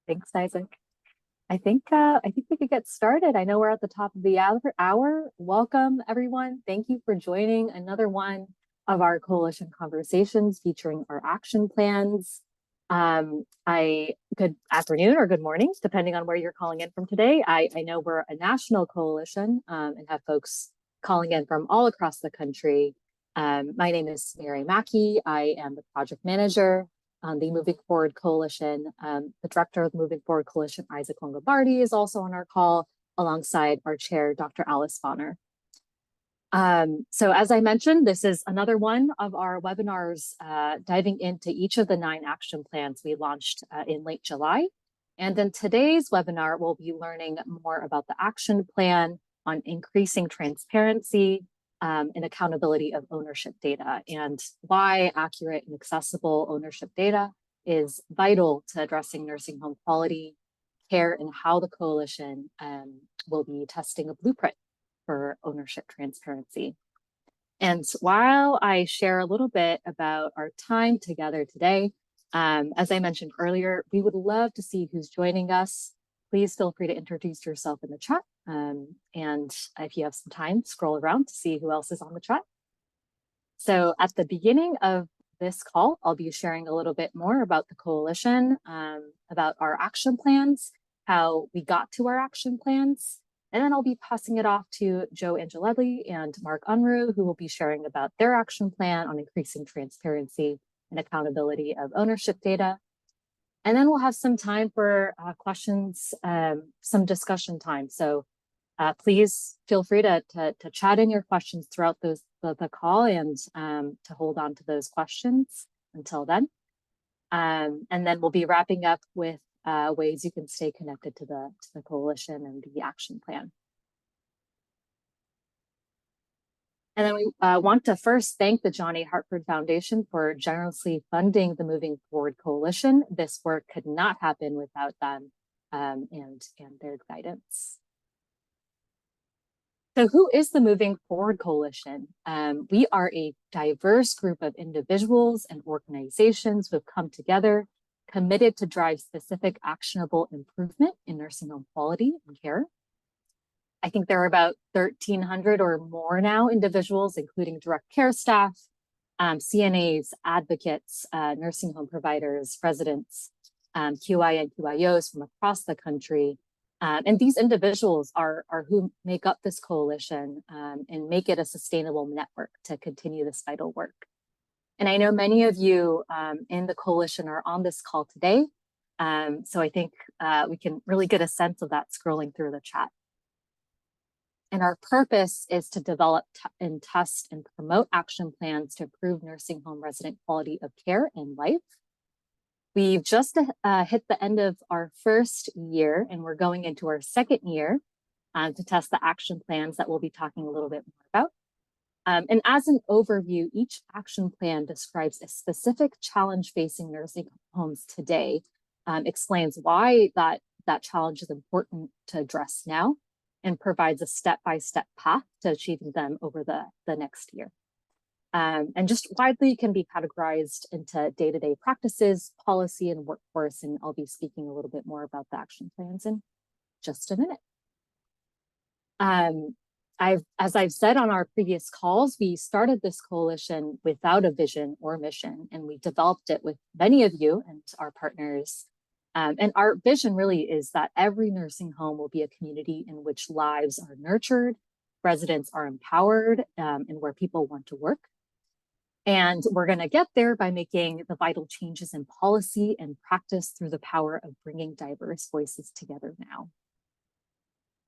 Thanks, Isaac. I think we could get started. I know we're at the top of the hour. Welcome, everyone. Thank you for joining another one of our coalition conversations featuring our action plans. Good afternoon or good morning, depending on where you're calling in from today. I know we're a national coalition and have folks calling in from all across the country. My name is Mary Mackey. I am the project manager on the Moving Forward Coalition. The director of the Moving Forward Coalition, Isaac Longobardi, is also on our call alongside our chair, Dr. Alice Bonner. So as I mentioned, this is another one of our webinars diving into each of the 9 action plans we launched in late July. And in today's webinar, we'll be learning more about the action plan on increasing transparency and accountability of ownership data, and why accurate and accessible ownership data is vital to addressing nursing home quality care, and how the coalition will be testing a blueprint for ownership transparency. And while I share a little bit about our time together today, as I mentioned earlier, we would love to see who's joining us. Please feel free to introduce yourself in the chat. And if you have some time, scroll around to see who else is on the chat. So at the beginning of this call, I'll be sharing a little bit more about the coalition, about our action plans, how we got to our action plans, and then I'll be passing it off to Joe Angelelli and Mark Unruh, who will be sharing about their action plan on increasing transparency and accountability of ownership data. And then we'll have some time for questions, some discussion time. So please feel free to chat in your questions throughout the call, and to hold on to those questions until then. And then we'll be wrapping up with ways you can stay connected to the coalition and the action plan. And then we want to first thank the John A. Hartford Foundation for generously funding the Moving Forward Coalition. This work could not happen without them and their guidance. So who is the Moving Forward Coalition? We are a diverse group of individuals and organizations who have come together, committed to drive specific actionable improvement in nursing home quality and care. I think there are about 1,300 or more now individuals, including direct care staff, CNAs, advocates, nursing home providers, residents, QI and QIOs from across the country. And these individuals are who make up this coalition and make it a sustainable network to continue this vital work. And I know many of you in the coalition are on this call today. So I think we can really get a sense of that scrolling through the chat. And our purpose is to develop and test and promote action plans to improve nursing home resident quality of care and life. We've just hit the end of our first year, and we're going into our second year to test the action plans that we'll be talking a little bit more about. And as an overview, each action plan describes a specific challenge facing nursing homes today, explains why that challenge is important to address now, and provides a step-by-step path to achieving them over the next year. And just widely can be categorized into day-to-day practices, policy, and workforce. And I'll be speaking a little bit more about the action plans in just a minute. As I've said on our previous calls, we started this coalition without a vision or mission, and we developed it with many of you and our partners. And our vision really is that every nursing home will be a community in which lives are nurtured, residents are empowered, and where people want to work. And we're going to get there by making the vital changes in policy and practice through the power of bringing diverse voices together now.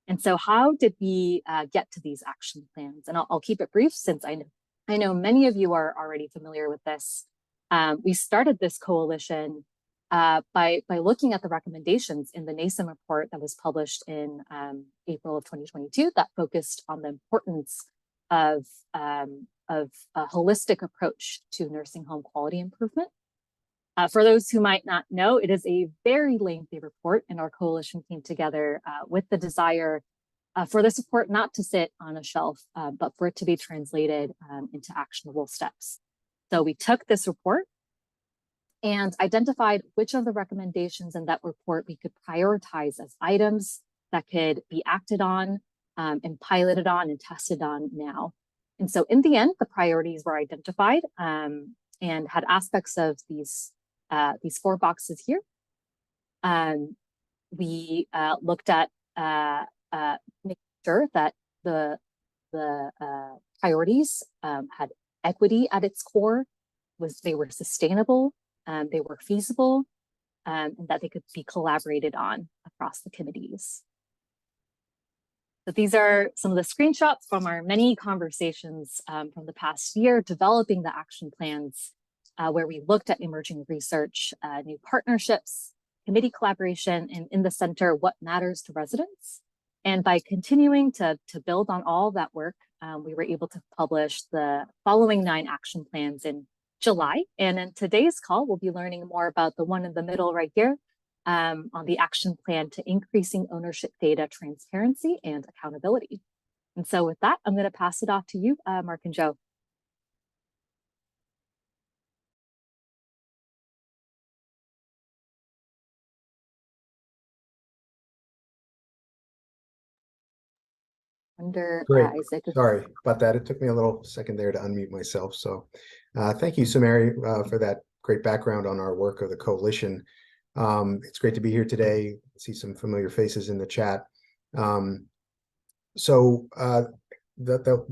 And so how did we get to these action plans? And I'll keep it brief, since I know many of you are already familiar with this. We started this coalition by looking at the recommendations in the NASEM report that was published in April of 2022 that focused on the importance of a holistic approach to nursing home quality improvement. For those who might not know, it is a very lengthy report, and our coalition came together with the desire for the support not to sit on a shelf, but for it to be translated into actionable steps. So we took this report and identified which of the recommendations in that report we could prioritize as items that could be acted on and piloted on and tested on now. And so in the end, the priorities were identified and had aspects of these 4 boxes here. We looked at making sure that the priorities had equity at its core, they were sustainable, they were feasible, and that they could be collaborated on across the committees. So these are some of the screenshots from our many conversations from the past year, developing the action plans, where we looked at emerging research, new partnerships, committee collaboration, and in the center, what matters to residents. And by continuing to build on all that work, we were able to publish the following 9 action plans in July. And in today's call, we'll be learning more about the one in the middle right here, on the action plan to increasing ownership data transparency and accountability. And so with that, I'm going to pass it off to you, Mark and Joe. Great. Isaac. Sorry about that. It took me a little second there to unmute myself. So thank you, Samari, for that great background on our work of the coalition. It's great to be here today. See some familiar faces in the chat. The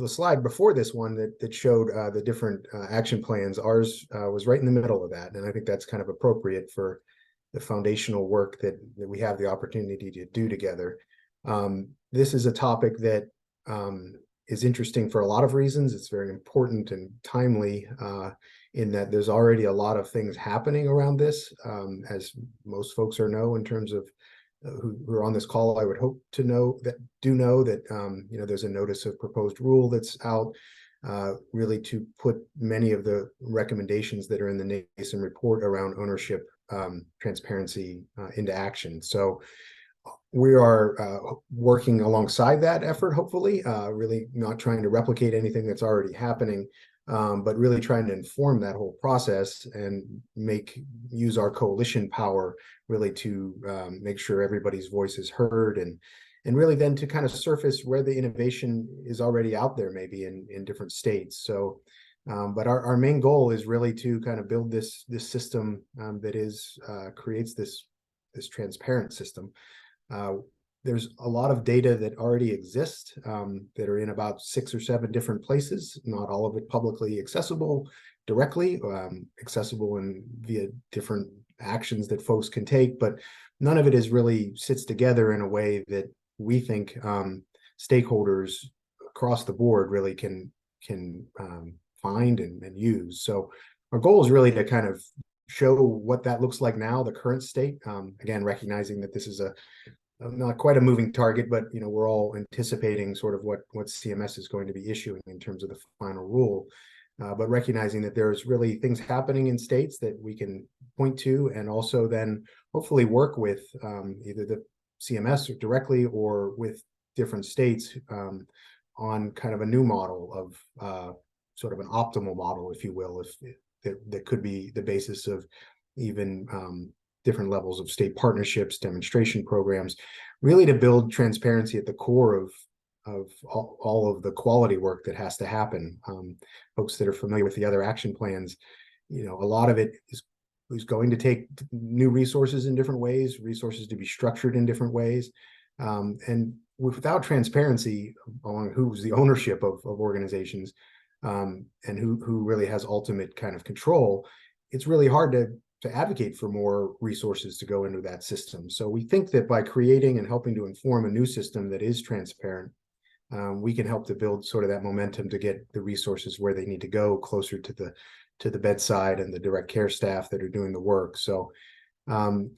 slide before this one that showed the different action plans, ours was right in the middle of that. And I think that's kind of appropriate for the foundational work that we have the opportunity to do together. This is a topic that is interesting for a lot of reasons. It's very important and timely in that there's already a lot of things happening around this, as most folks know in terms of who are on this call. I would hope to know that there's a notice of proposed rule that's out, really to put many of the recommendations that are in the NASEM report around ownership transparency into action. So we are working alongside that effort, hopefully, really not trying to replicate anything that's already happening, but really trying to inform that whole process and use our coalition power really to make sure everybody's voice is heard, and really then to kind of surface where the innovation is already out there, maybe in different states. So, but our main goal is really to kind of build this system that creates this transparent system. There's a lot of data that already exists that are in about 6 or 7 different places, not all of it publicly accessible directly, accessible via different actions that folks can take, but none of it really sits together in a way that we think stakeholders across the board really can find and use. So our goal is really to kind of show what that looks like now, the current state. Again, recognizing that this is not quite a moving target, but we're all anticipating sort of what CMS is going to be issuing in terms of the final rule. But recognizing that there's really things happening in states that we can point to, and also then hopefully work with either the CMS directly or with different states on kind of a new model of sort of an optimal model, if you will, that could be the basis of even different levels of state partnerships, demonstration programs, really to build transparency at the core of all of the quality work that has to happen. Folks that are familiar with the other action plans, a lot of it is going to take new resources in different ways, resources to be structured in different ways. And without transparency on who's the ownership of organizations and who really has ultimate kind of control, it's really hard to advocate for more resources to go into that system. So we think that by creating and helping to inform a new system that is transparent, we can help to build sort of that momentum to get the resources where they need to go, closer to the bedside and the direct care staff that are doing the work. So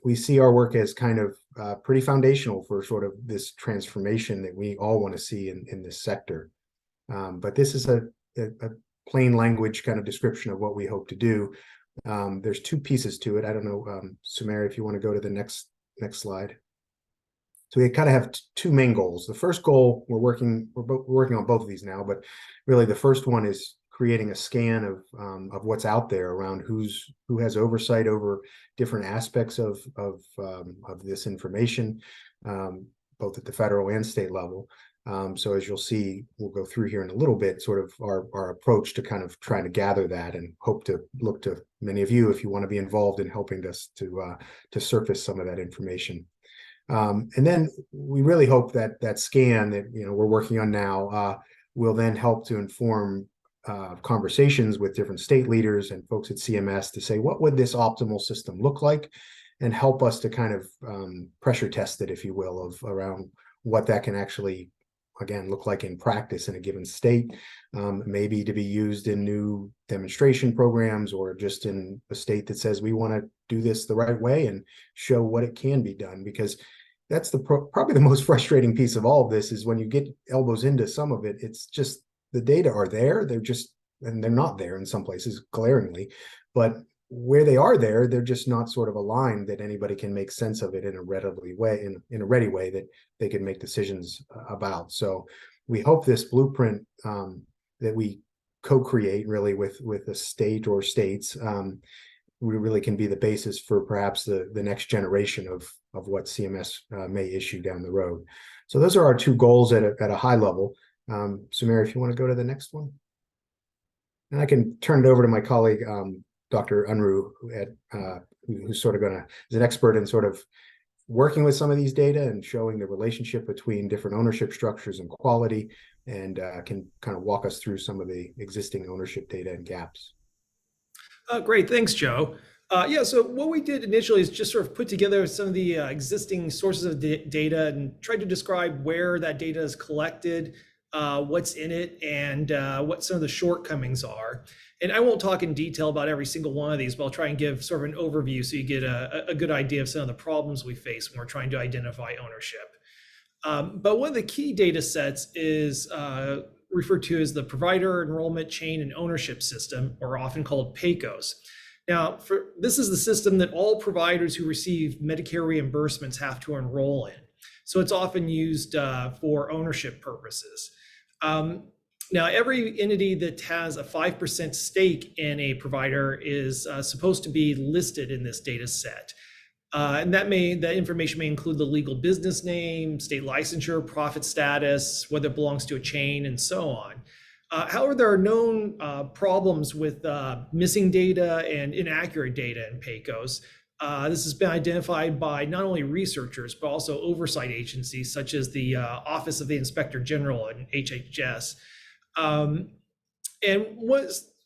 we see our work as kind of pretty foundational for sort of this transformation that we all want to see in this sector. But this is a plain language kind of description of what we hope to do. There's 2 pieces to it. I don't know, Sumeri, if you want to go to the next slide. So we kind of have 2 main goals. The first goal, we're working on both of these now, but really the first one is creating a scan of what's out there around who has oversight over different aspects of this information, both at the federal and state level. So as you'll see, we'll go through here in a little bit, sort of our approach to kind of trying to gather that, and hope to look to many of you if you want to be involved in helping us to surface some of that information. And then we really hope that that scan that we're working on now will then help to inform conversations with different state leaders and folks at CMS to say, what would this optimal system look like, and help us to kind of pressure test it, if you will, of around what that can actually, again, look like in practice in a given state, maybe to be used in new demonstration programs, or just in a state that says we want to do this the right way and show what it can be done. Because that's probably the most frustrating piece of all of this, is when you get elbows into some of it, it's just the data are there, and they're not there in some places glaringly, but where they are there, they're just not sort of aligned that anybody can make sense of it in a readily way, in a ready way that they can make decisions about. So we hope this blueprint that we co-create really with a state or states, we really can be the basis for perhaps the next generation of what CMS may issue down the road. So those are our two goals at a high level. So Mary, if you want to go to the next one. And I can turn it over to my colleague, Dr. Unruh, who's sort of is an expert in sort of working with some of these data and showing the relationship between different ownership structures and quality, and can kind of walk us through some of the existing ownership data and gaps. Great, thanks, Joe. Yeah, so what we did initially is just sort of put together some of the existing sources of data and tried to describe where that data is collected, what's in it, and what some of the shortcomings are. And I won't talk in detail about every single one of these, but I'll try and give sort of an overview so you get a good idea of some of the problems we face when we're trying to identify ownership. But one of the key data sets is referred to as the Provider Enrollment Chain and Ownership System, or often called PACOS. Now, this is the system that all providers who receive Medicare reimbursements have to enroll in. So it's often used for ownership purposes. Now, every entity that has a 5% stake in a provider is supposed to be listed in this data set. And that information may include the legal business name, state licensure, profit status, whether it belongs to a chain, and so on. However, there are known problems with missing data and inaccurate data in PACOS. This has been identified by not only researchers, but also oversight agencies such as the Office of the Inspector General and HHS. And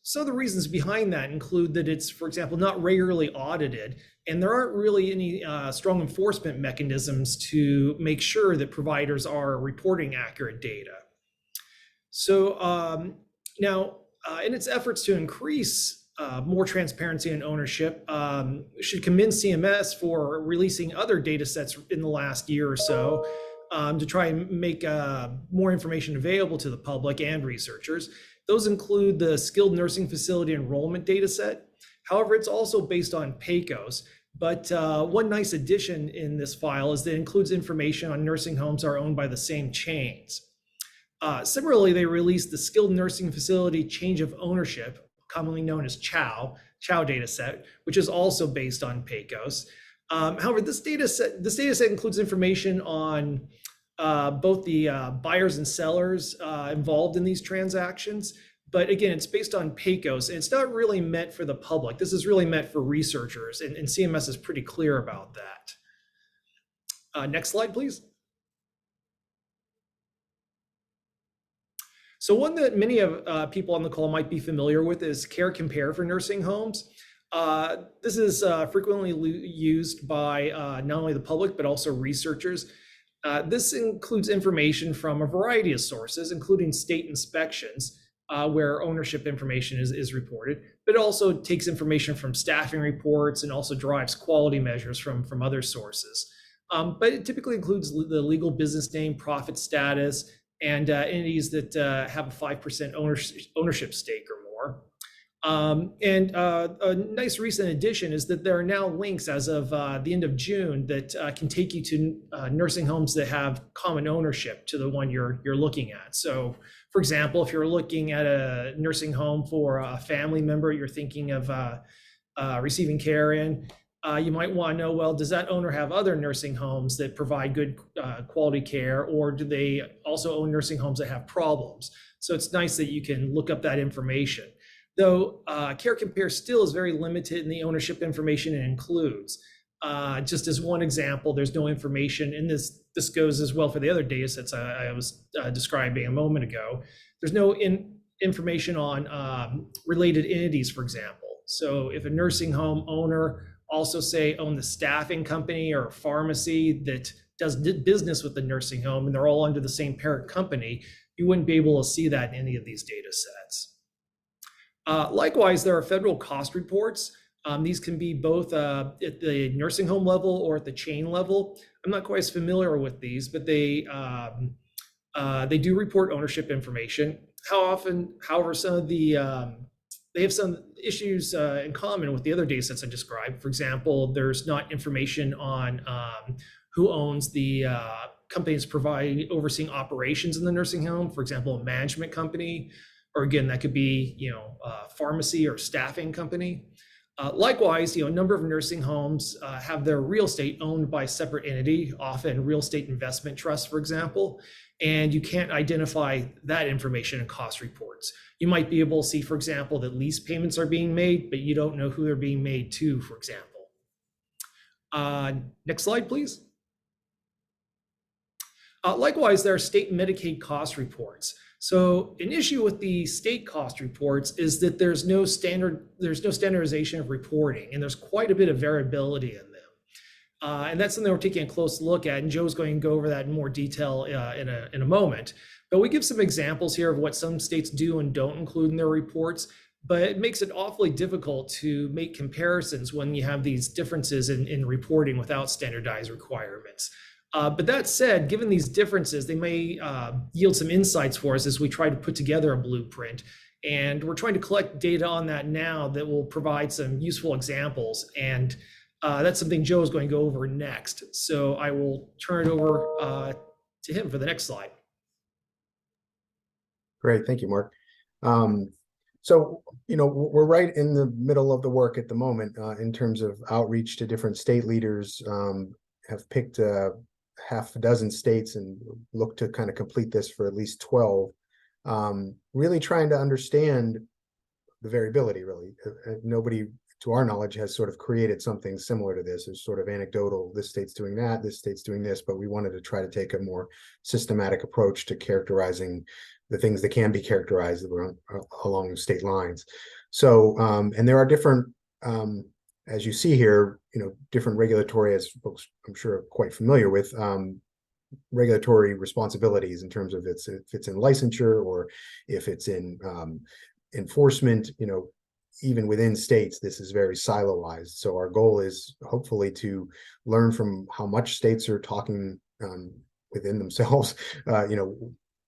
some of the reasons behind that include that it's, for example, not regularly audited, and there aren't really any strong enforcement mechanisms to make sure that providers are reporting accurate data. So now, in its efforts to increase more transparency and ownership, should commend CMS for releasing other data sets in the last year or so to try and make more information available to the public and researchers. Those include the Skilled Nursing Facility Enrollment data set. However, it's also based on PACOS, but one nice addition in this file is that it includes information on nursing homes that are owned by the same chains. Similarly, they released the Skilled Nursing Facility Change of Ownership, commonly known as CHOW data set, which is also based on PACOS. However, this data set includes information on both the buyers and sellers involved in these transactions. But again, it's based on PACOS, and it's not really meant for the public. This is really meant for researchers, and CMS is pretty clear about that. Next slide, please. So one that many of people on the call might be familiar with is Care Compare for nursing homes. This is frequently used by not only the public, but also researchers. This includes information from a variety of sources, including state inspections, where ownership information is reported, but it also takes information from staffing reports and also derives quality measures from other sources. But it typically includes the legal business name, profit status, and entities that have a 5% ownership stake or more. And a nice recent addition is that there are now links as of the end of June that can take you to nursing homes that have common ownership to the one you're looking at. So For example, if you're looking at a nursing home for a family member you're thinking of receiving care in, you might want to know, well, does that owner have other nursing homes that provide good quality care, or do they also own nursing homes that have problems? So it's nice that you can look up that information. Though Care Compare still is very limited in the ownership information it includes. Just as one example, there's no information, and this goes as well for the other data sets I was describing a moment ago. There's no information on related entities, for example. So if a nursing home owner also say own the staffing company or pharmacy that does business with the nursing home, and they're all under the same parent company, you wouldn't be able to see that in any of these data sets. Likewise, there are federal cost reports. These can be both at the nursing home level or at the chain level. I'm not quite as familiar with these, but they do report ownership information. How often, however, some of the they have some issues in common with the other data sets I described. For example, there's not information on who owns the companies overseeing operations in the nursing home. For example, a management company, or again, that could be a pharmacy or staffing company. Likewise, a number of nursing homes have their real estate owned by a separate entity, often real estate investment trusts, for example, and you can't identify that information in cost reports. You might be able to see, for example, that lease payments are being made, but you don't know who they're being made to, for example. Next slide, please. Likewise, there are state Medicaid cost reports. So an issue with the state cost reports is that there's no standardization of reporting, and there's quite a bit of variability in them. And that's something we're taking a close look at, and Joe's going to go over that in more detail in a moment. But we give some examples here of what some states do and don't include in their reports, but it makes it awfully difficult to make comparisons when you have these differences in reporting without standardized requirements. But that said, given these differences, they may yield some insights for us as we try to put together a blueprint. And we're trying to collect data on that now that will provide some useful examples. And that's something Joe is going to go over next. So I will turn it over to him for the next slide. Great, thank you, Mark. So, we're right in the middle of the work at the moment in terms of outreach to different state leaders. Have picked half a dozen states and look to kind of complete this for at least 12. Really trying to understand the variability, really. Nobody, to our knowledge, has sort of created something similar to this. It's sort of anecdotal. This state's doing that, this state's doing this, but we wanted to try to take a more systematic approach to characterizing the things that can be characterized along state lines. So, and there are different, as you see here, different regulatory, as folks I'm sure are quite familiar with, regulatory responsibilities in terms of if it's in licensure or if it's in enforcement. Even within states, this is very siloized. So our goal is hopefully to learn from how much states are talking within themselves,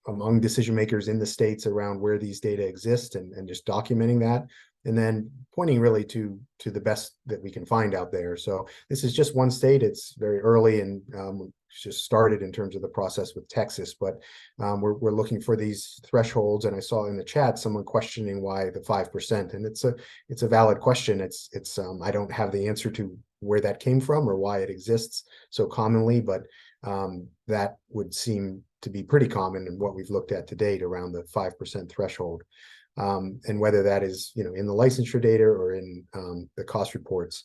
among decision makers in the states around where these data exist, and just documenting that, and then pointing really to the best that we can find out there. So this is just one state. It's very early and just started in terms of the process with Texas, but we're looking for these thresholds. And I saw in the chat someone questioning why the 5%, and it's a valid question. It's I don't have the answer to where that came from or why it exists so commonly, but that would seem to be pretty common in what we've looked at to date around the 5% threshold. And whether that is, in the licensure data or in the cost reports.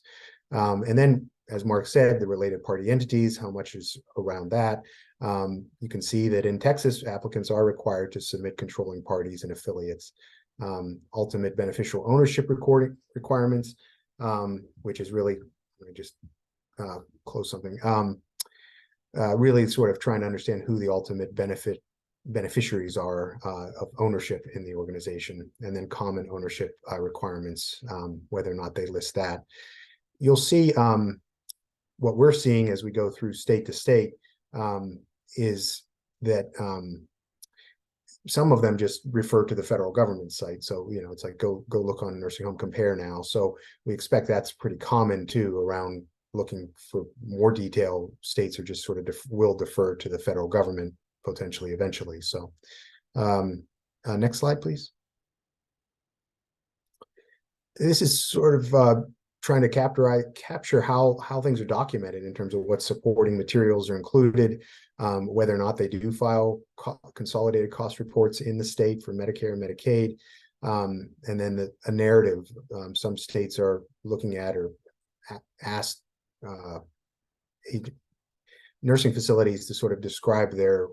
And then, as Mark said, the related party entities, how much is around that. You can see that in Texas, applicants are required to submit controlling parties and affiliates, ultimate beneficial ownership recording requirements, which is really, let me just close something, really sort of trying to understand who the ultimate beneficiaries are of ownership in the organization, and then common ownership requirements, whether or not they list that. You'll see what we're seeing as we go through state to state is that some of them just refer to the federal government site. So, it's like go look on Nursing Home Compare now. So we expect that's pretty common too, around looking for more detail. States are just sort of will defer to the federal government potentially eventually. So Next slide, please. This is sort of trying to capture how things are documented in terms of what supporting materials are included, whether or not they do file consolidated cost reports in the state for Medicare and Medicaid, and then a narrative some states are looking at or asked nursing facilities to sort of describe their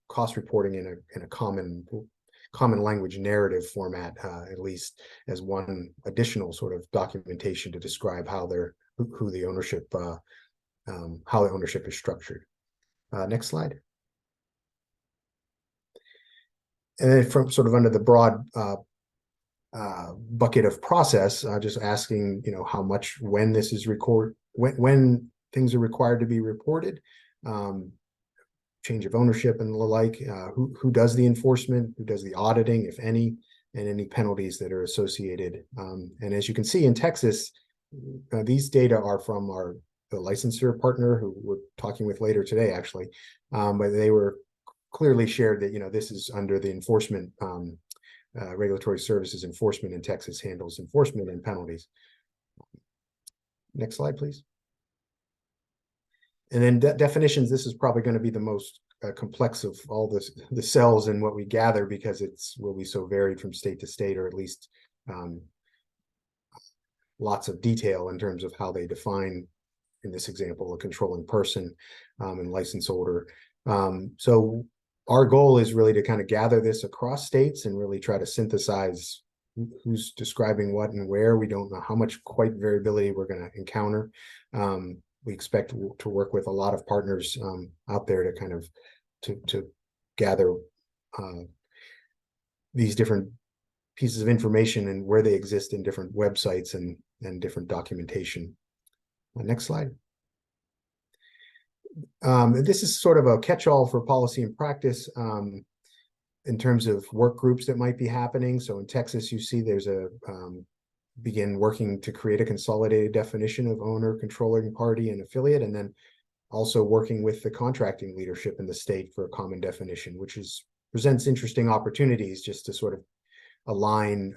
cost reporting in a common language narrative format, at least as one additional sort of documentation to describe how who the ownership how the ownership is structured. Next slide. And then from sort of under the broad bucket of process, just asking, how much, when this is when things are required to be reported, change of ownership and the like, who does the enforcement, who does the auditing, if any, and any penalties that are associated. And as you can see in Texas, these data are from the licensor partner who we're talking with later today, actually, but they were clearly shared that, this is under the enforcement, regulatory services enforcement in Texas handles enforcement and penalties. Next slide, please. And then definitions, this is probably going to be the most complex of all the cells in what we gather, because will be so varied from state to state, or at least lots of detail in terms of how they define, in this example, a controlling person and license holder. So our goal is really to kind of gather this across states and really try to synthesize who's describing what and where. We don't know how much quite variability we're going to encounter. We expect to work with a lot of partners out there to kind of to gather these different pieces of information and where they exist in different websites and different documentation. Next slide. This is sort of a catch-all for policy and practice in terms of work groups that might be happening. So in Texas, you see there's a begin working to create a consolidated definition of owner, controlling party, and affiliate, and then also working with the contracting leadership in the state for a common definition, which presents interesting opportunities just to sort of align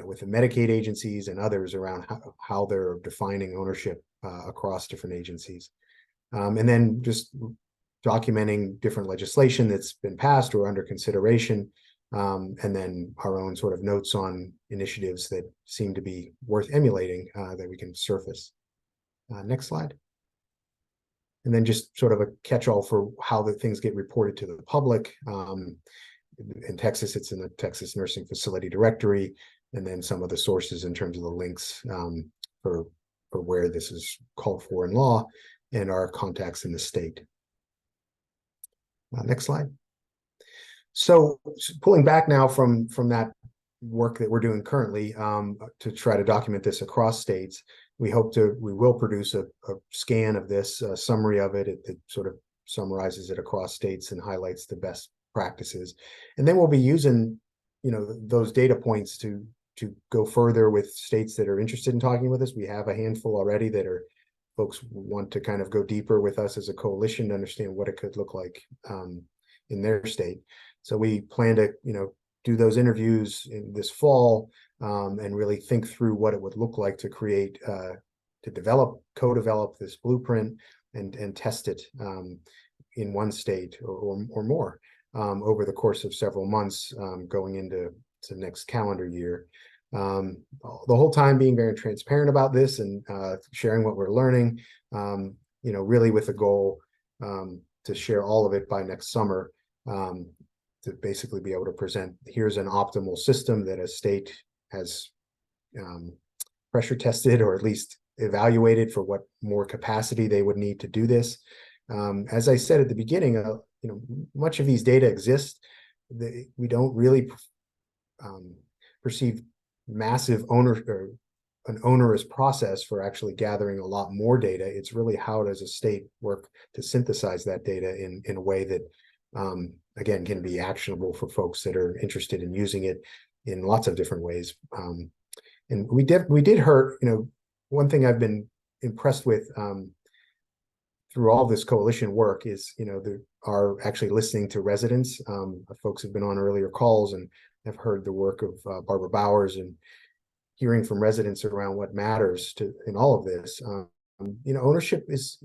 with the Medicaid agencies and others around how they're defining ownership across different agencies. And then just documenting different legislation that's been passed or under consideration, and then our own sort of notes on initiatives that seem to be worth emulating that we can surface. Next slide. And then just sort of a catch-all for how the things get reported to the public. In Texas, it's in the Texas Nursing Facility Directory, and then some of the sources in terms of the links for where this is called for in law, and our contacts in the state. Next slide. So pulling back now from that work that we're doing currently to try to document this across states, we will produce a scan of this, a summary of it. It sort of summarizes it across states and highlights the best practices. And then we'll be using, those data points to go further with states that are interested in talking with us. We have a handful already that are folks want to kind of go deeper with us as a coalition to understand what it could look like in their state. So we plan to, do those interviews in this fall and really think through what it would look like to create, to co-develop this blueprint and test it in one state or more over the course of several months going into next calendar year. The whole time being very transparent about this and sharing what we're learning, really with the goal to share all of it by next summer, to basically be able to present, here's an optimal system that a state has pressure tested or at least evaluated for what more capacity they would need to do this. As I said at the beginning, much of these data exist. We don't really perceive massive an onerous process for actually gathering a lot more data. It's really how does a state work to synthesize that data in a way that again can be actionable for folks that are interested in using it in lots of different ways. And we did hear, one thing I've been impressed with through all this coalition work is, are actually listening to residents. Folks have been on earlier calls and have heard the work of Barbara Bowers and hearing from residents around what matters to in all of this. Ownership is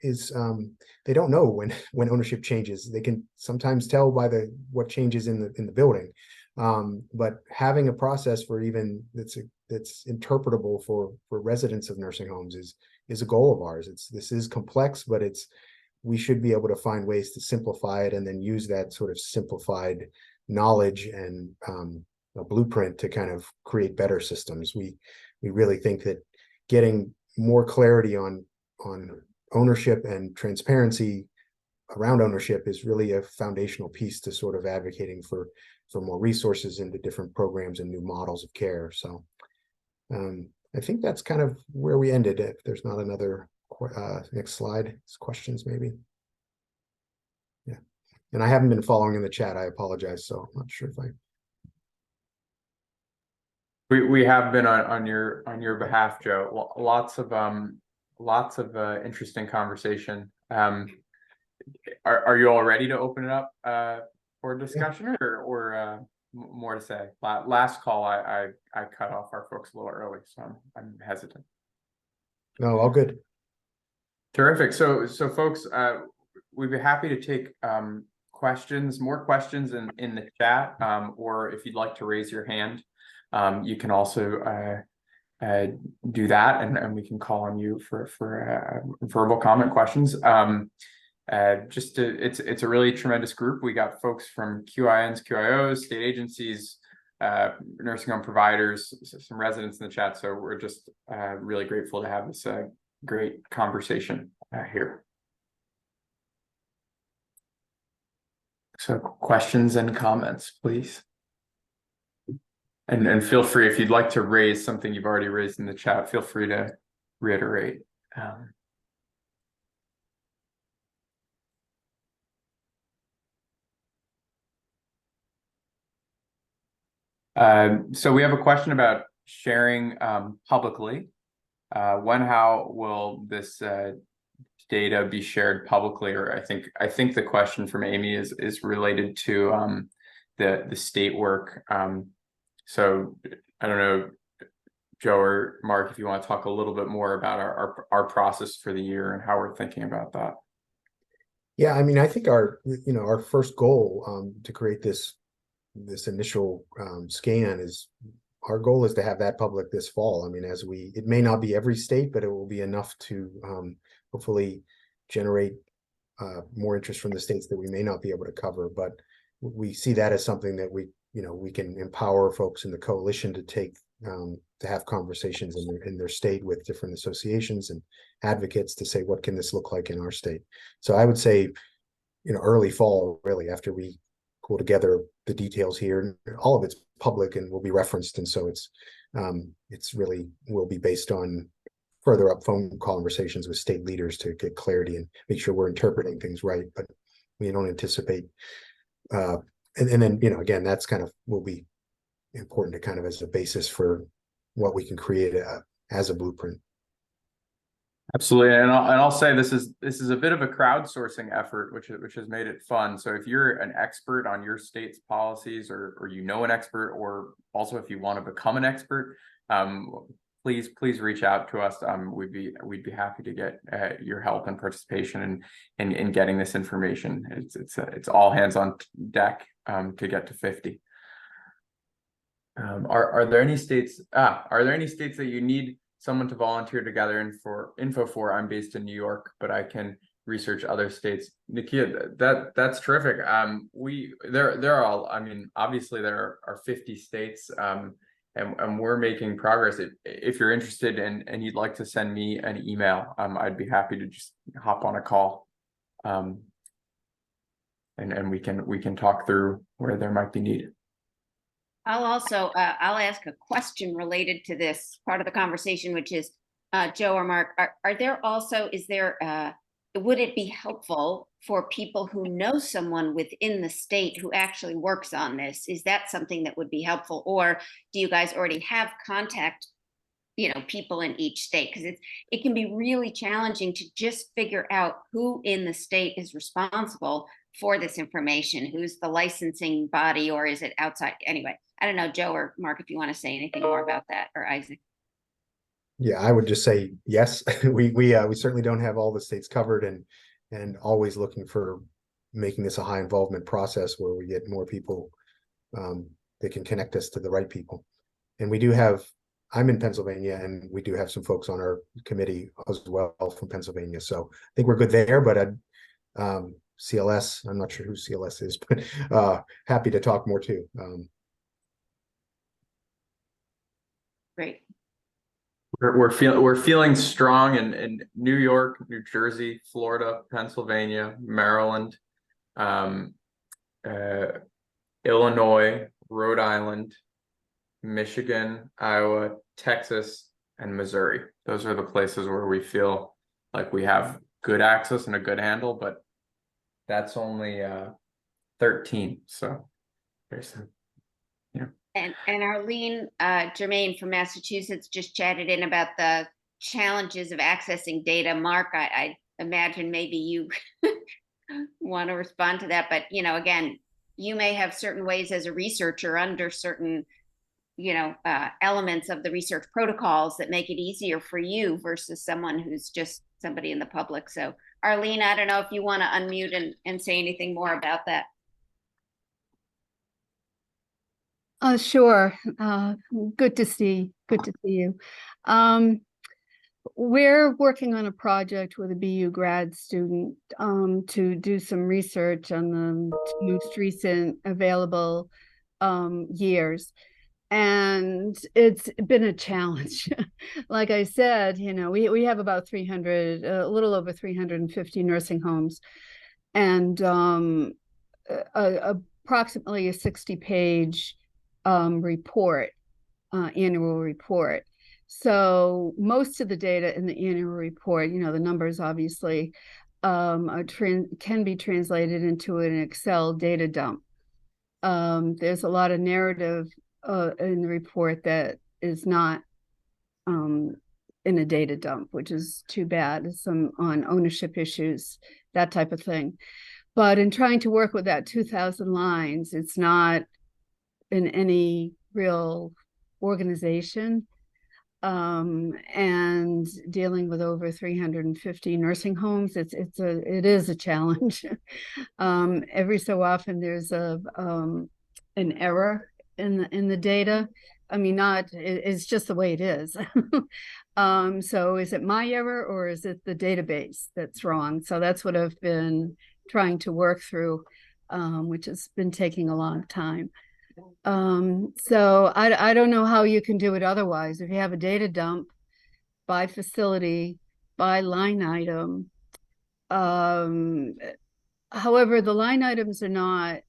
they don't know when ownership changes. They can sometimes tell by what changes in the building, but having a process for even that's interpretable for residents of nursing homes is a goal of ours. This is complex, but we should be able to find ways to simplify it and then use that sort of simplified knowledge and a blueprint to kind of create better systems. We really think that getting more clarity on ownership and transparency around ownership is really a foundational piece to sort of advocating for more resources into different programs and new models of care. So I think that's kind of where we ended. If there's not another next slide, questions maybe. Yeah, and I haven't been following in the chat. I apologize. So I'm not sure if I. We have been on your behalf, Joe. Lots of interesting conversation. Are you all ready to open it up for discussion, or more to say? Last call, I cut off our folks a little early, so I'm hesitant. No, all good. Terrific. So folks, we'd be happy to take more questions in the chat, or if you'd like to raise your hand, you can also do that, and we can call on you for verbal comment questions. It's a really tremendous group. We got folks from QINs, QIOs, state agencies, nursing home providers, some residents in the chat. So we're just really grateful to have this great conversation here. So questions and comments, please. And feel free, if you'd like to raise something you've already raised in the chat, feel free to reiterate. So we have a question about sharing publicly. How will this data be shared publicly? Or I think the question from Amy is related to the state work. So I don't know, Joe or Mark, if you want to talk a little bit more about our process for the year and how we're thinking about that. Yeah, I mean, I think our first goal to create this initial scan is our goal is to have that public this fall. I mean, it may not be every state, but it will be enough to hopefully generate more interest from the states that we may not be able to cover. But we see that as something that we can empower folks in the coalition to take to have conversations in their state with different associations and advocates to say, what can this look like in our state? So I would say, early fall, really, after we pull together the details here. All of it's public and will be referenced, and so it's really will be based on further up phone conversations with state leaders to get clarity and make sure we're interpreting things right. But we don't anticipate. And then again, that's kind of will be important to kind of as a basis for what we can create as a blueprint. Absolutely, and I'll say this is a bit of a crowdsourcing effort, which has made it fun. So if you're an expert on your state's policies, or an expert, or also if you want to become an expert, please reach out to us. We'd be happy to get your help and participation in getting this information. It's all hands on deck to get to 50. Are there any states? Are there any states that you need someone to volunteer to gather info for? I'm based in New York, but I can research other states. Nikia, that's terrific. There are all. I mean, obviously there are 50 states, and we're making progress. If you're interested and you'd like to send me an email, I'd be happy to just hop on a call, and we can talk through where there might be need. I'll ask a question related to this part of the conversation, which is, Joe or Mark, would it be helpful for people who know someone within the state who actually works on this? Is that something that would be helpful? Or do you guys already have contact, people in each state? Because it can be really challenging to just figure out who in the state is responsible for this information? Who's the licensing body, or is it outside? Anyway, I don't know, Joe or Mark, if you want to say anything more about that, or Isaac. Yeah, I would just say yes. We certainly don't have all the states covered, and always looking for making this a high involvement process where we get more people that can connect us to the right people. And we do have, I'm in Pennsylvania, and we do have some folks on our committee as well from Pennsylvania. So I think we're good there, but CLS, I'm not sure who CLS is, but happy to talk more too. Great. We're feeling strong in New York, New Jersey, Florida, Pennsylvania, Maryland, Illinois, Rhode Island, Michigan, Iowa, Texas, and Missouri. Those are the places where we feel like we have good access and a good handle, but that's only 13. So there's some, yeah. And Arlene Germain from Massachusetts just chatted in about the challenges of accessing data. Mark, I imagine maybe you want to respond to that, but again, you may have certain ways as a researcher under certain elements of the research protocols that make it easier for you versus someone who's just somebody in the public. So Arlene, I don't know if you want to unmute and say anything more about that. Sure. Good to see you. We're working on a project with a BU grad student to do some research on the most recent available years. And it's been a challenge. Like I said, we have about 300, a little over 350 nursing homes, and approximately a 60-page report, annual report. So most of the data in the annual report, the numbers obviously can be translated into an Excel data dump. There's a lot of narrative in the report that is not in a data dump, which is too bad. Some on ownership issues, that type of thing. But in trying to work with that 2,000 lines, it's not in any real organization, and dealing with over 350 nursing homes, it is a challenge. Every so often there's an error in the data. I mean, it's just the way it is. So is it my error, or is it the database that's wrong? So that's what I've been trying to work through, which has been taking a long time. So I don't know how you can do it otherwise. If you have a data dump by facility, by line item, however, the line items are not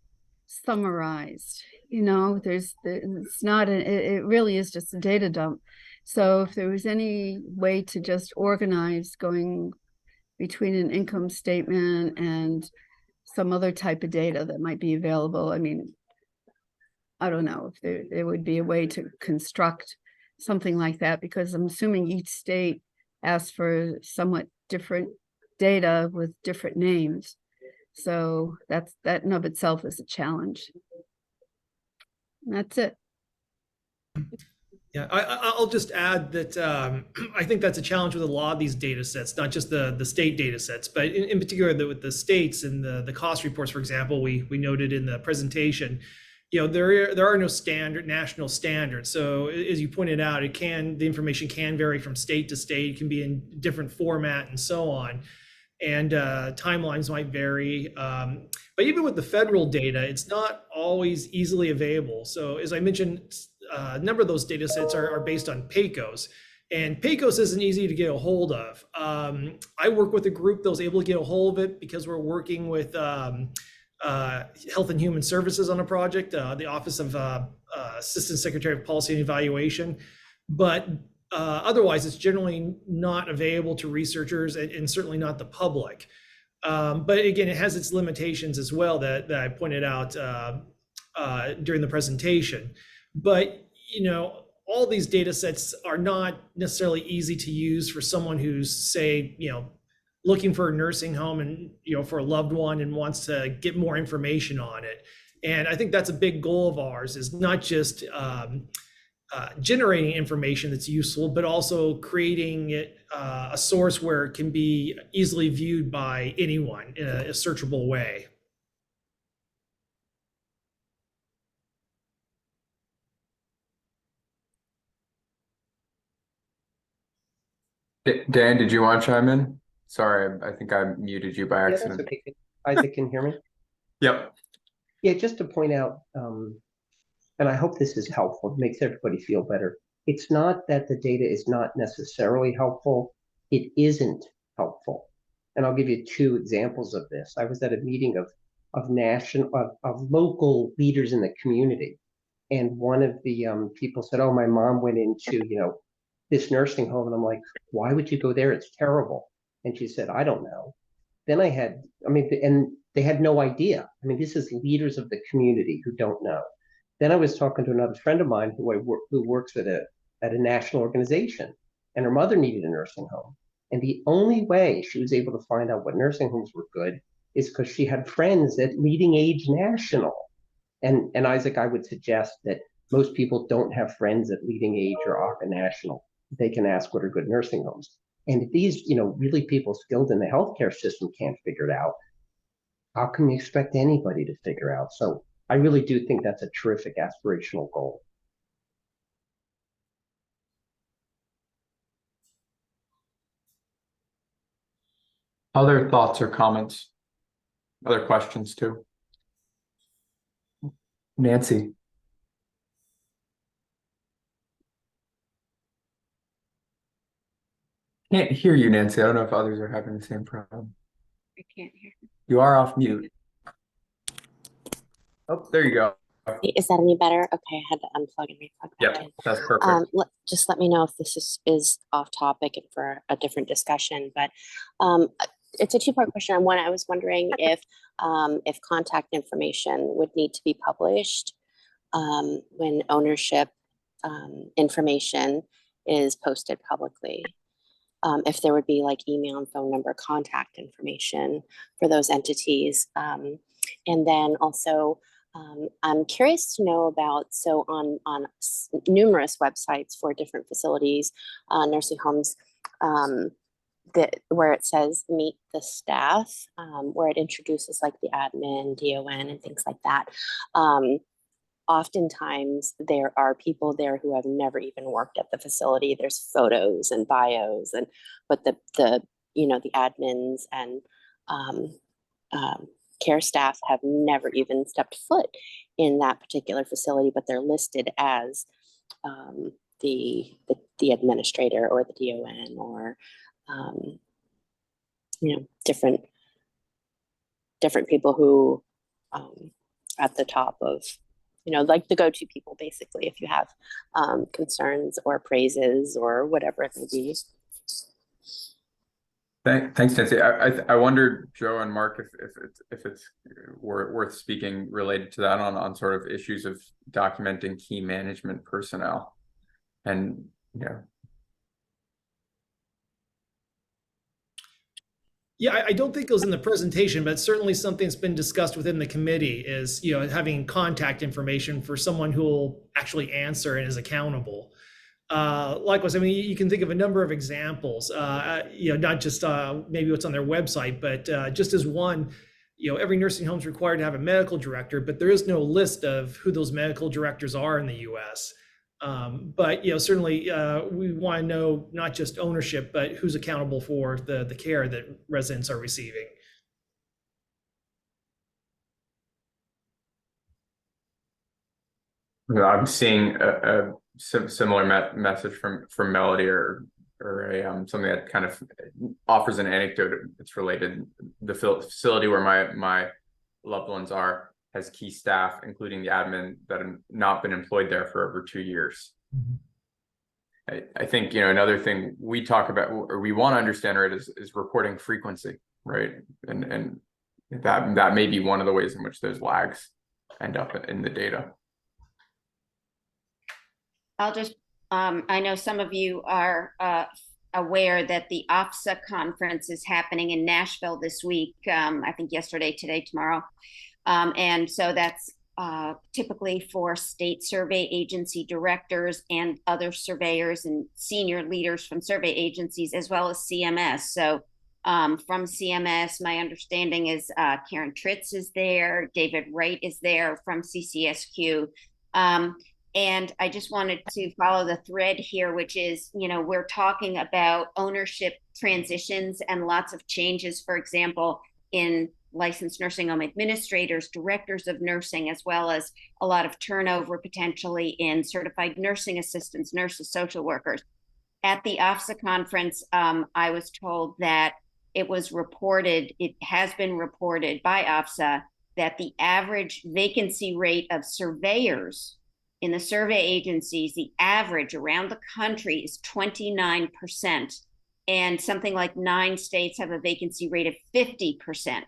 summarized. It's not it really is just a data dump. So if there was any way to just organize going between an income statement and some other type of data that might be available, I mean, I don't know if there would be a way to construct something like that, because I'm assuming each state asks for somewhat different data with different names. So that in of itself is a challenge. And that's it. Yeah, I'll just add that I think that's a challenge with a lot of these data sets, not just the state data sets, but in particular with the states and the cost reports, for example, we noted in the presentation, there are no national standards. So as you pointed out, the information can vary from state to state, it can be in different format and so on. And timelines might vary. But even with the federal data, it's not always easily available. So as I mentioned, a number of those data sets are based on PAYCOs. And PAYCOs isn't easy to get a hold of. I work with a group that was able to get a hold of it because we're working with Health and Human Services on a project, the Office of Assistant Secretary of Policy and Evaluation. But otherwise, it's generally not available to researchers and certainly not the public. But again, it has its limitations as well that I pointed out during the presentation. But, all these data sets are not necessarily easy to use for someone who's, say, looking for a nursing home and, for a loved one and wants to get more information on it. And I think that's a big goal of ours, is not just generating information that's useful, but also creating it, a source where it can be easily viewed by anyone in a searchable way. Dan, did you want to chime in? Sorry, I think I muted you by Yeah, that's accident. okay. Isaac, can you hear me? Yep. Yeah, just to point out, and I hope this is helpful, it makes everybody feel better. It's not that the data is not necessarily helpful, it isn't helpful. And I'll give you two examples of this. I was at a meeting of local leaders in the community, and one of the people said, "Oh, my mom went into this nursing home," and I'm like, "Why would you go there? It's terrible." And she said, "I don't know." Then and they had no idea. I mean, this is leaders of the community who don't know. Then I was talking to another friend of mine who works at a national organization, and her mother needed a nursing home. And the only way she was able to find out what nursing homes were good is because she had friends at Leading Age National. And Isaac, I would suggest that most people don't have friends at Leading Age or AHCA National. They can ask what are good nursing homes. And if these, really people skilled in the healthcare system can't figure it out, how can you expect anybody to figure out? So I really do think that's a terrific aspirational goal. Other thoughts or comments? Other questions too? Nancy. Can't hear you, Nancy. I don't know if others are having the same problem. I can't hear. You are off mute. Oh, there you go. Is that any better? Okay, I had to unplug and replug back Yeah, in. that's perfect. Just let me know if this is off topic and for a different discussion. But it's a two-part question. One, I was wondering if contact information would need to be published when ownership information is posted publicly. If there would be like email and phone number contact information for those entities. And then also, I'm curious to know about, so on numerous websites for different facilities, nursing homes, where it says meet the staff, where it introduces like the admin, DON, and things like that. Oftentimes there are people there who have never even worked at the facility. There's photos and bios, but the admins and care staff have never even stepped foot in that particular facility, but they're listed as the administrator or the DON or different people who at the top of like the go-to people, basically, if you have concerns or praises or whatever it may be. Thanks, Nancy. I wondered, Joe and Mark, if it's worth speaking related to that on sort of issues of documenting key management personnel, and Yeah, I don't think it was in the presentation, but certainly something that's been discussed within the committee is, having contact information for someone who will actually answer and is accountable. Likewise, I mean, you can think of a number of examples, not just maybe what's on their website, but just as one, every nursing home is required to have a medical director, but there is no list of who those medical directors are in the US. But certainly we want to know not just ownership, but who's accountable for the care that residents are receiving. I'm seeing a similar message from Melody or something that kind of offers an anecdote that's related. The facility where my loved ones are has key staff, including the admin, that have not been employed there for over 2 years. Mm-hmm. I think another thing we talk about or we want to understand, right, is reporting frequency, right, and that may be one of the ways in which those lags end up in the data. I'll just, I know some of you are aware that the OFSA conference is happening in Nashville this week. I think yesterday, today, tomorrow. And so that's typically for state survey agency directors and other surveyors and senior leaders from survey agencies, as well as CMS. So from CMS, my understanding is Karen Tritz is there, David Wright is there from CCSQ. And I just wanted to follow the thread here, which is, you know, we're talking about ownership transitions and lots of changes, for example, in licensed nursing home administrators, directors of nursing, as well as a lot of turnover potentially in certified nursing assistants, nurses, social workers. At the OFSA conference, I was told that it has been reported by OFSA that the average vacancy rate of surveyors in the survey agencies, the average around the country is 29%. And something like 9 states have a vacancy rate of 50%.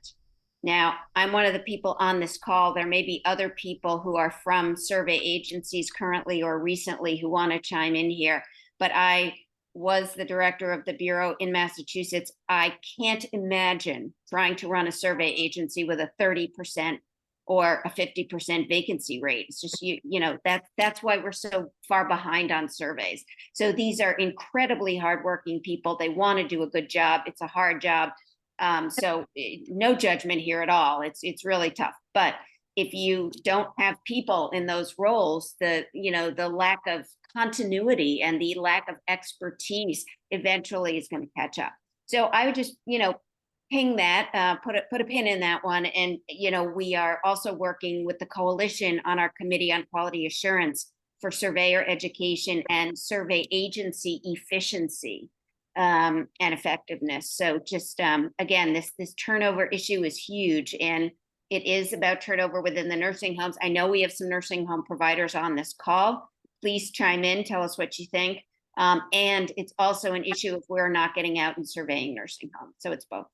Now, I'm one of the people on this call. There may be other people who are from survey agencies currently or recently who want to chime in here, but I was the director of the Bureau in Massachusetts. I can't imagine trying to run a survey agency with a 30% or a 50% vacancy rate. It's just, you know, that's why we're so far behind on surveys. So these are incredibly hardworking people. They want to do a good job. It's a hard job. So no judgment here at all. It's really tough. But if you don't have people in those roles, the lack of continuity and the lack of expertise eventually is going to catch up. So I would just, ping that, put a pin in that one. And, we are also working with the coalition on our Committee on Quality Assurance for surveyor education and survey agency efficiency and effectiveness. So just, again, this turnover issue is huge, and it is about turnover within the nursing homes. I know we have some nursing home providers on this call. Please chime in, tell us what you think. And it's also an issue if we're not getting out and surveying nursing homes. So it's both.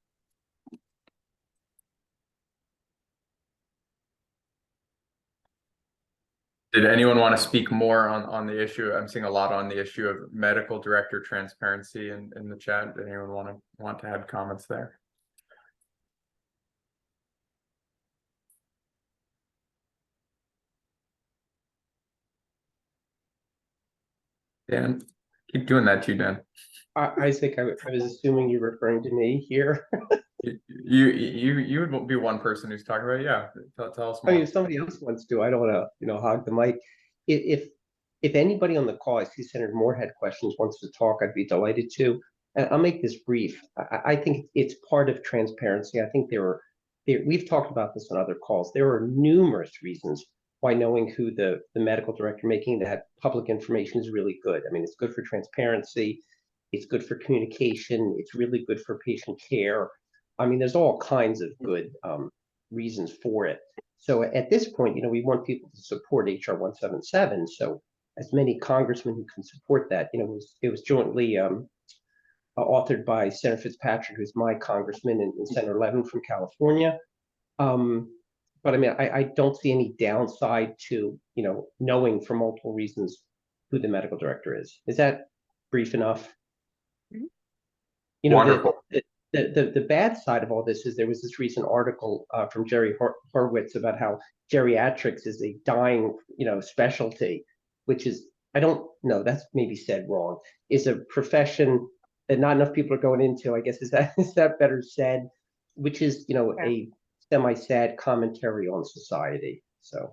Did anyone want to speak more on the issue? I'm seeing a lot on the issue of medical director transparency in the chat. Did anyone want to add comments there? Dan, keep doing that too, Dan. Isaac, I was assuming you're referring to me here. You would be one person who's talking about it. Yeah. Tell us more. I mean, if somebody else wants to, I don't want to, hog the mic. If anybody on the call, I see Senator Moore had questions, wants to talk, I'd be delighted to. And I'll make this brief. I think it's part of transparency. I think we've talked about this on other calls. There are numerous reasons why knowing who the medical director making that public information is really good. I mean, it's good for transparency. It's good for communication. It's really good for patient care. I mean, there's all kinds of good reasons for it. So at this point, we want people to support HR 177. So as many congressmen who can support that, it was jointly authored by Senator Fitzpatrick, who's my congressman, and Senator Levin from California. But I mean, I don't see any downside to, knowing for multiple reasons who the medical director is. Is that brief enough? Wonderful. The bad side of all this is there was this recent article from Jerry Horwitz about how geriatrics is a dying, specialty, which is, I don't know, that's maybe said wrong, is a profession that not enough people are going into, I guess, is that better said, which is, a semi-sad commentary on society. So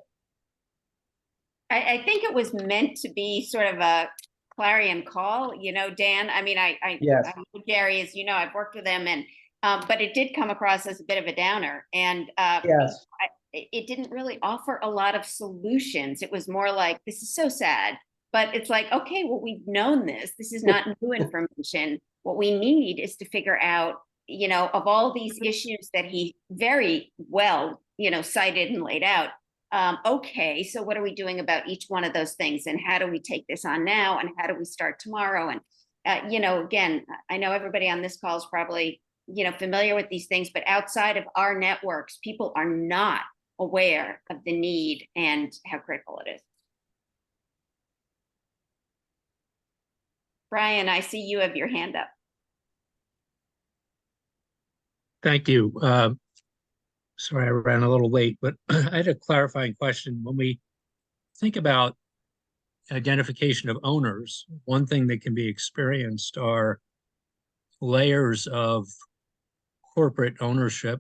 I think it was meant to be sort of a clarion call, Dan. I mean, yes. I know Jerry, as you know, I've worked with him, and but it did come across as a bit of a downer, and Yes. It didn't really offer a lot of solutions. It was more like, this is so sad, but it's like, okay, well, we've known this. This is not new information. What we need is to figure out, of all these issues that he very well, cited and laid out. Okay, so what are we doing about each one of those things, and how do we take this on now, and how do we start tomorrow? And again, I know everybody on this call is probably familiar with these things, but outside of our networks, people are not aware of the need and how critical it is. Brian, I see you have your hand up. Thank you. Sorry, I ran a little late, but I had a clarifying question. When we think about identification of owners, one thing that can be experienced are layers of corporate ownership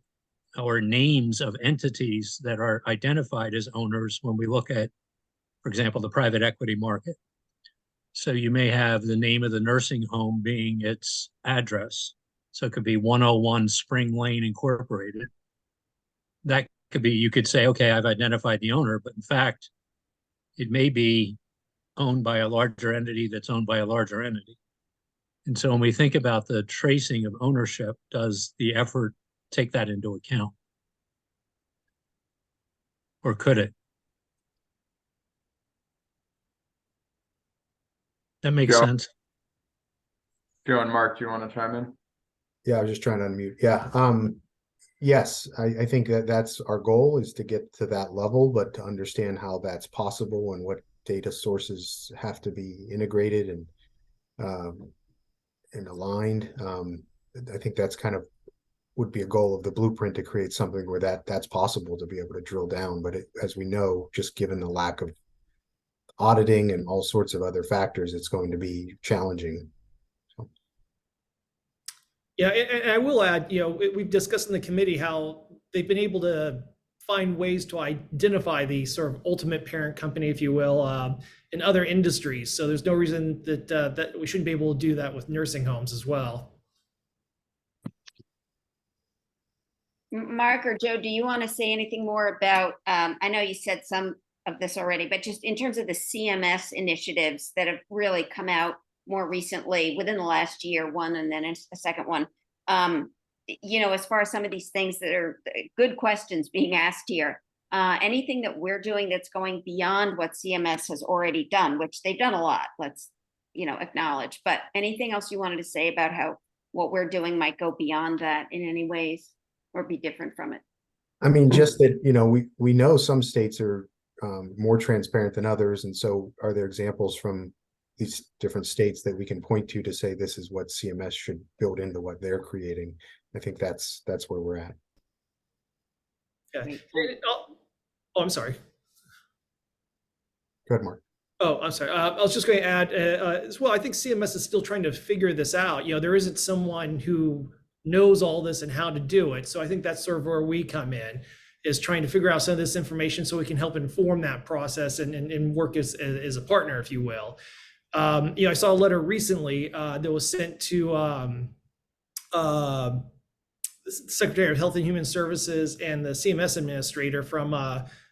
or names of entities that are identified as owners when we look at, for example, the private equity market. So you may have the name of the nursing home being its address. So it could be 101 Spring Lane Incorporated. That could be, you could say, okay, I've identified the owner, but in fact, it may be owned by a larger entity that's owned by a larger entity. And so when we think about the tracing of ownership, does the effort take that into account? Or could it? That makes Joe. sense. Joe and Mark, do you want to chime in? Yeah, I was just trying to unmute. Yeah. Yes, I think that that's our goal, is to get to that level, but to understand how that's possible and what data sources have to be integrated and aligned. I think that's kind of would be a goal of the blueprint, to create something where that's possible to be able to drill down. But as we know, just given the lack of auditing and all sorts of other factors, it's going to be challenging. Yeah, and I will add, we've discussed in the committee how they've been able to find ways to identify the sort of ultimate parent company, if you will, in other industries. So there's no reason that we shouldn't be able to do that with nursing homes as well. Mark or Joe, do you want to say anything more about, I know you said some of this already, but just in terms of the CMS initiatives that have really come out more recently within the last year, one and then a second one, as far as some of these things that are good questions being asked here, anything that we're doing that's going beyond what CMS has already done, which they've done a lot, let's, acknowledge, but anything else you wanted to say about how what we're doing might go beyond that in any ways or be different from it? I mean, just that, we know some states are more transparent than others. And so are there examples from these different states that we can point to say this is what CMS should build into what they're creating? I think that's where we're at. Yeah. I'm sorry. Go ahead, Mark. Oh, I'm sorry. I was just going to add as well. I think CMS is still trying to figure this out. There isn't someone who knows all this and how to do it. So I think that's sort of where we come in, is trying to figure out some of this information so we can help inform that process and work as a partner, if you will. I saw a letter recently that was sent to the Secretary of Health and Human Services and the CMS administrator from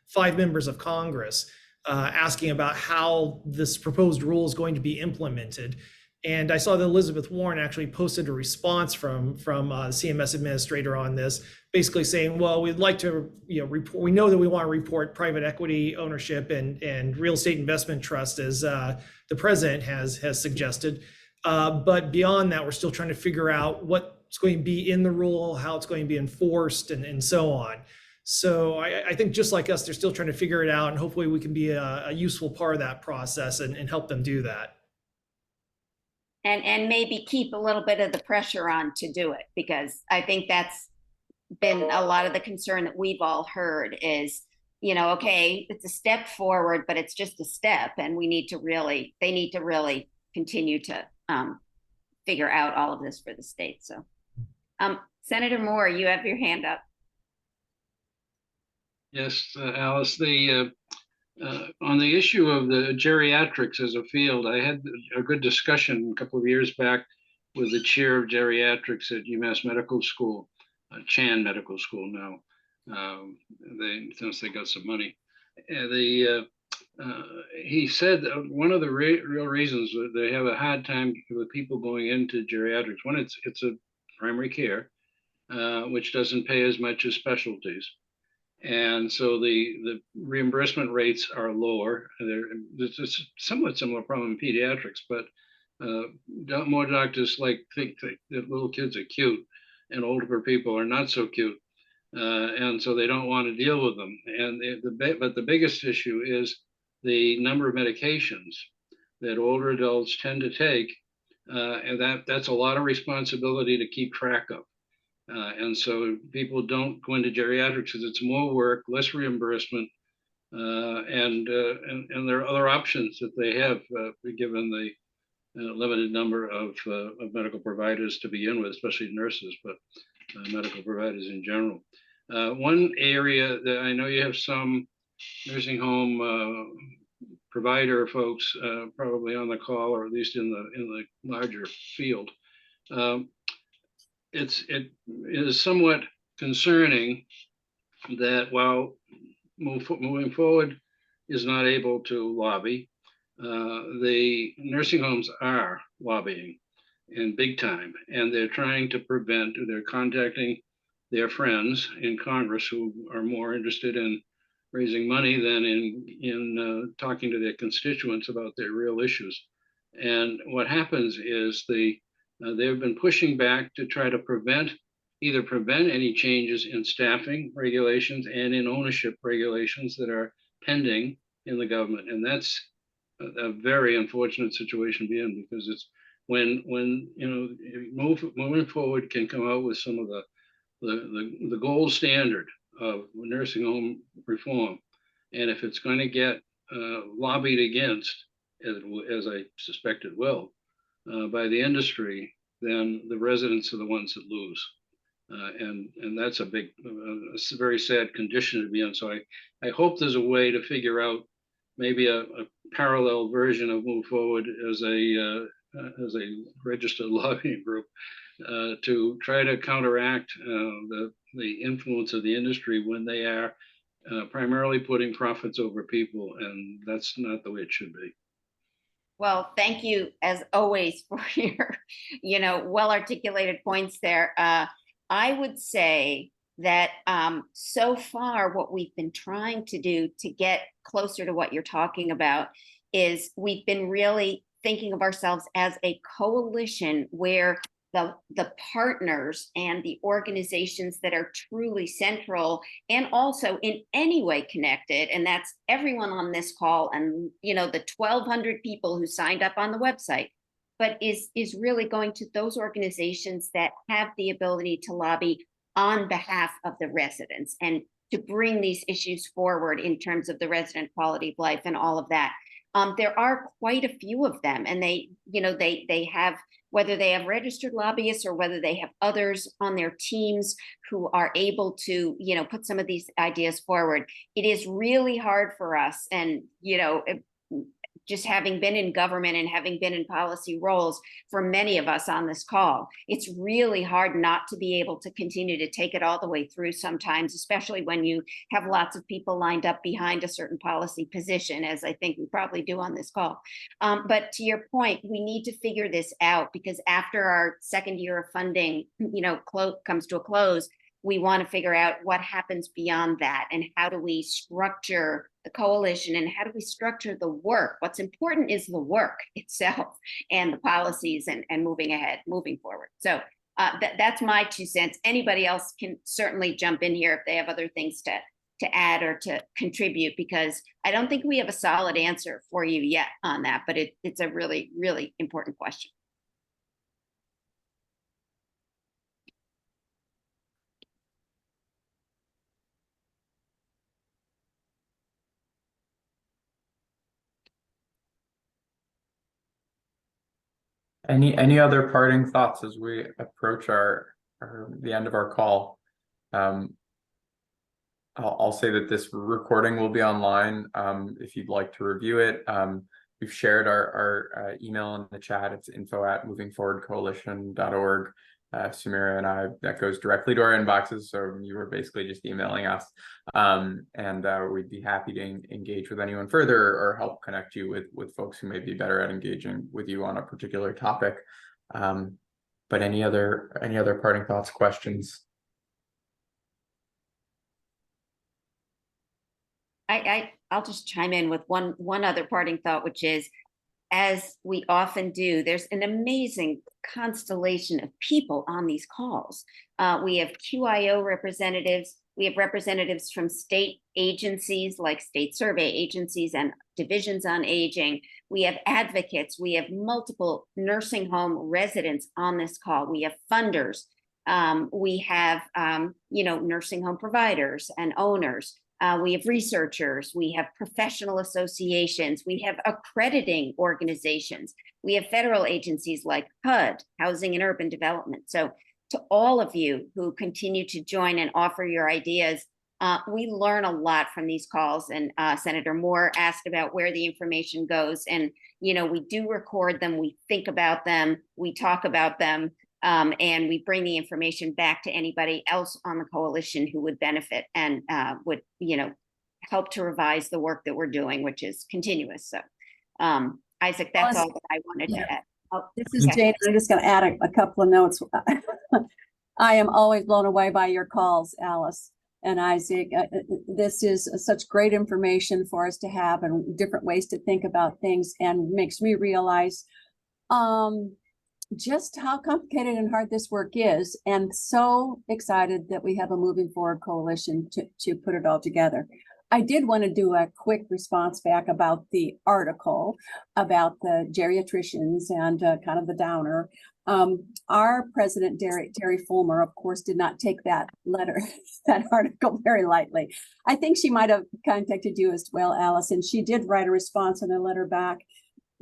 5 members of Congress asking about how this proposed rule is going to be implemented. And I saw that Elizabeth Warren actually posted a response from the CMS administrator on this, basically saying, well, we'd like to report, we know that we want to report private equity ownership and real estate investment trust, as the president has suggested. But beyond that, we're still trying to figure out what's going to be in the rule, how it's going to be enforced, and so on. So I think just like us, they're still trying to figure it out, and hopefully we can be a useful part of that process and help them do that. And maybe keep a little bit of the pressure on to do it, because I think that's been a lot of the concern that we've all heard is, okay, it's a step forward, but it's just a step, and they need to really continue to figure out all of this for the state. So Senator Moore, you have your hand up. Yes, Alice, on the issue of the geriatrics as a field, I had a good discussion a couple of years back with the chair of geriatrics at UMass Medical School, Chan Medical School now, since they got some money. He said one of the real reasons that they have a hard time with people going into geriatrics, one, it's a primary care, which doesn't pay as much as specialties. And so the reimbursement rates are lower. There's a somewhat similar problem in pediatrics, but more doctors think that little kids are cute and older people are not so cute. And so they don't want to deal with them. But the biggest issue is the number of medications that older adults tend to take and that's a lot of responsibility to keep track of. And so people don't go into geriatrics because it's more work, less reimbursement, and there are other options that they have, given the limited number of medical providers to begin with, especially nurses, but medical providers in general. One area that I know you have some nursing home provider folks probably on the call, or at least in the larger field. It is somewhat concerning that while moving forward is not able to lobby, the nursing homes are lobbying in big time, and they're trying to prevent, they're contacting their friends in Congress who are more interested in raising money than in talking to their constituents about their real issues. And what happens is they've been pushing back to try to either prevent any changes in staffing regulations and in ownership regulations that are pending in the government. And that's a very unfortunate situation to be in, because it's when moving forward can come out with some of the gold standard of nursing home reform. And if it's going to get lobbied against, as I suspect it will, by the industry, then the residents are the ones that lose. And that's a very sad condition to be in. So I hope there's a way to figure out maybe a parallel version of Move Forward as a registered lobbying group to try to counteract the influence of the industry when they are primarily putting profits over people, and that's not the way it should be. Well, thank you as always for your, well-articulated points there. I would say that so far what we've been trying to do to get closer to what you're talking about is we've been really thinking of ourselves as a coalition where the partners and the organizations that are truly central and also in any way connected, and that's everyone on this call and the 1,200 people who signed up on the website, but is really going to those organizations that have the ability to lobby on behalf of the residents and to bring these issues forward in terms of the resident quality of life and all of that. There are quite a few of them, and they have, whether they have registered lobbyists or whether they have others on their teams who are able to, put some of these ideas forward. It is really hard for us, and just having been in government and having been in policy roles for many of us on this call, it's really hard not to be able to continue to take it all the way through sometimes, especially when you have lots of people lined up behind a certain policy position, as I think we probably do on this call. But to your point, we need to figure this out, because after our second year of funding, comes to a close, we want to figure out what happens beyond that, and how do we structure the coalition, and how do we structure the work. What's important is the work itself and the policies and moving forward. So that's my 2 cents. Anybody else can certainly jump in here if they have other things to add or to contribute, because I don't think we have a solid answer for you yet on that, but it's a really, really important question. Any other parting thoughts as we approach the end of our call? I'll say that this recording will be online if you'd like to review it. We've shared our email in the chat. It's info@movingforwardcoalition.org. Sumira and I, that goes directly to our inboxes, so you were basically just emailing us, and we'd be happy to engage with anyone further or help connect you with folks who may be better at engaging with you on a particular topic. But any other parting thoughts, questions? I'll just chime in with one other parting thought, which is, as we often do, there's an amazing constellation of people on these calls. We have QIO representatives, We have representatives from state agencies like state survey agencies and divisions on aging. We have advocates. We have multiple nursing home residents on this call. We have funders. We have, nursing home providers and owners. We have researchers. We have professional associations. We have accrediting organizations. We have federal agencies like HUD, Housing and Urban Development. So to all of you who continue to join and offer your ideas, we learn a lot from these calls. And Senator Moore asked about where the information goes. And, we do record them. We think about them. We talk about them. And we bring the information back to anybody else on the coalition who would benefit and would, help to revise the work that we're doing, which is continuous. So, Isaac, that's all that I wanted to add. Oh, this is Jane. I'm just going to add a couple of notes. I am always blown away by your calls, Alice and Isaac. This is such great information for us to have and different ways to think about things, and makes me realize just how complicated and hard this work is, and so excited that we have a moving forward coalition to put it all together. I did want to do a quick response back about the article about the geriatricians and kind of the downer. Our president, Terry Fulmer, of course, did not take that letter, that article very lightly. I think she might have contacted you as well, Alice, and she did write a response and a letter back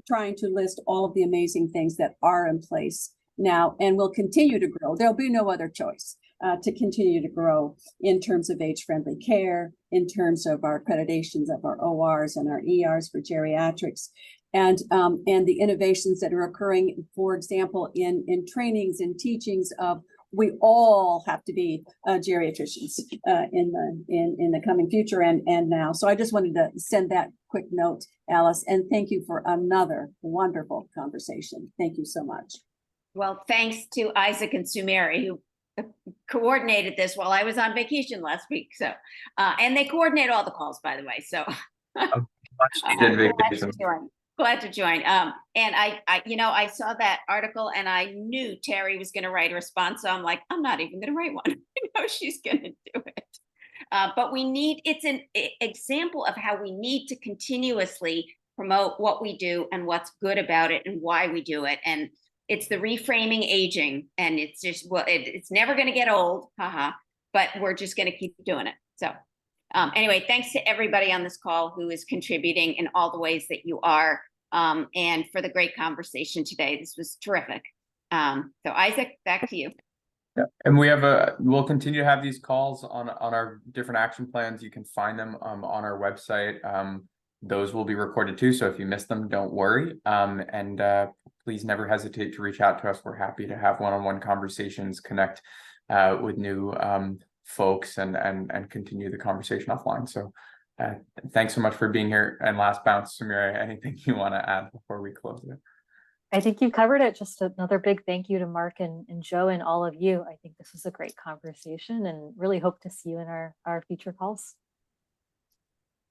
trying to list all of the amazing things that are in place now and will continue to grow. There'll be no other choice to continue to grow in terms of age-friendly care, in terms of our accreditations of our ORs and our ERs for geriatrics, and the innovations that are occurring, for example, in trainings and teachings of we all have to be geriatricians in the coming future and now. So I just wanted to send that quick note, Alice, and thank you for another wonderful conversation. Thank you so much. Well, thanks to Isaac and Sumeri, who coordinated this while I was on vacation last week. So, and they coordinate all the calls, by the way. So, glad to join. And I saw that article and I knew Terry was going to write a response. So I'm like, I'm not even going to write one. I know she's going to do it. But it's an example of how we need to continuously promote what we do and what's good about it and why we do it. And it's the reframing aging, and it's just, it's never going to get old, but we're just going to keep doing it. So anyway, thanks to everybody on this call who is contributing in all the ways that you are, and for the great conversation today. This was terrific. So Isaac, back to you. Yeah, and we'll continue to have these calls on our different action plans. You can find them on our website. Those will be recorded too. So if you miss them, don't worry. And please never hesitate to reach out to us. We're happy to have one-on-one conversations, connect with new folks and continue the conversation offline. So thanks so much for being here. And last bounce, Samira, anything you want to add before we close it? I think you covered it. Just another big thank you to Mark and Joe and all of you. I think this was a great conversation and really hope to see you in our future calls.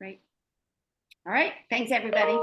Great. All right. Thanks, everybody.